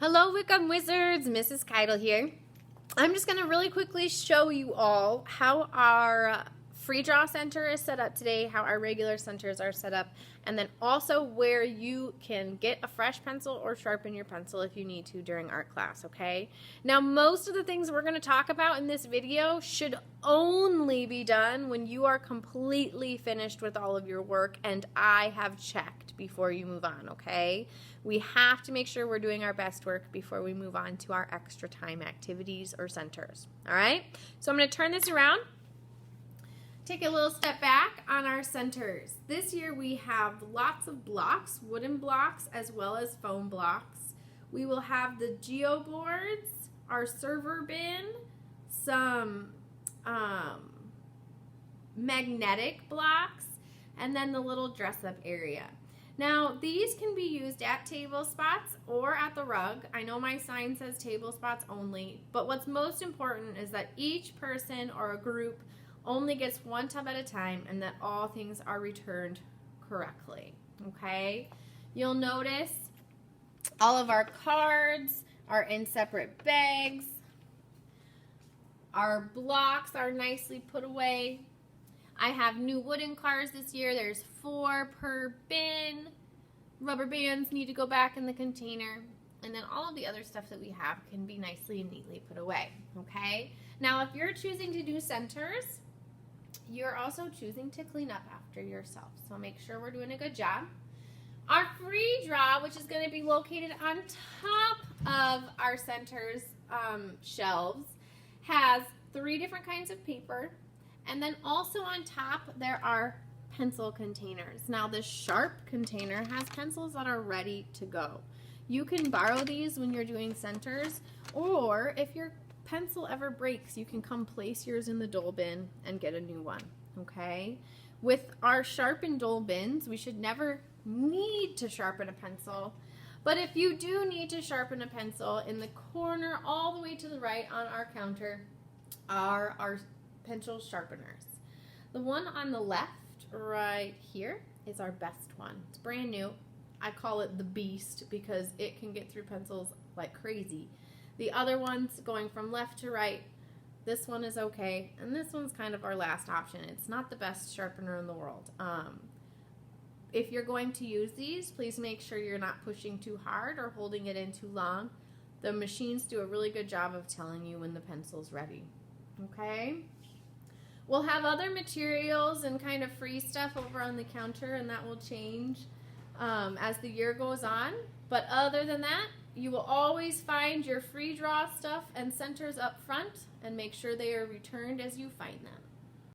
Hello Wickham Wizards, Mrs. Keidel here. I'm just going to really quickly show you all how our free draw center is set up today, how our regular centers are set up, and then also where you can get a fresh pencil or sharpen your pencil if you need to during art class, okay? Now most of the things we're going to talk about in this video should only be done when you are completely finished with all of your work and I have checked before you move on, okay? We have to make sure we're doing our best work before we move on to our extra time activities or centers, all right? So I'm going to turn this around. Take a little step back on our centers. This year we have lots of blocks, wooden blocks as well as foam blocks. We will have the geo boards, our server bin, some magnetic blocks, and then the little dress-up area. Now, these can be used at table spots or at the rug. I know my sign says table spots only, but what's most important is that each person or a group only gets one tub at a time and that all things are returned correctly, okay? You'll notice all of our cards are in separate bags. Our blocks are nicely put away. I have new wooden cards this year. There's 4 per bin. Rubber bands need to go back in the container. And then all of the other stuff that we have can be nicely and neatly put away, okay? Now, if you're choosing to do centers, you're also choosing to clean up after yourself. So make sure we're doing a good job. Our free draw, which is going to be located on top of our centers shelves, has 3 different kinds of paper. And then also on top, there are pencil containers. Now this sharp container has pencils that are ready to go. You can borrow these when you're doing centers, or if your pencil ever breaks, you can come place yours in the dole bin and get a new one, okay? With our sharpened dole bins, we should never need to sharpen a pencil, but if you do need to sharpen a pencil, in the corner all the way to the right on our counter are our pencil sharpeners. The one on the left right here is our best one. It's brand new. I call it the beast because it can get through pencils like crazy. The other ones going from left to right, this one is okay, and this one's kind of our last option. It's not the best sharpener in the world. If you're going to use these, please make sure you're not pushing too hard or holding it in too long. The machines do a really good job of telling you when the pencil's ready, okay? We'll have other materials and kind of free stuff over on the counter, and that will change as the year goes on. But other than that, you will always find your free draw stuff and centers up front, and make sure they are returned as you find them.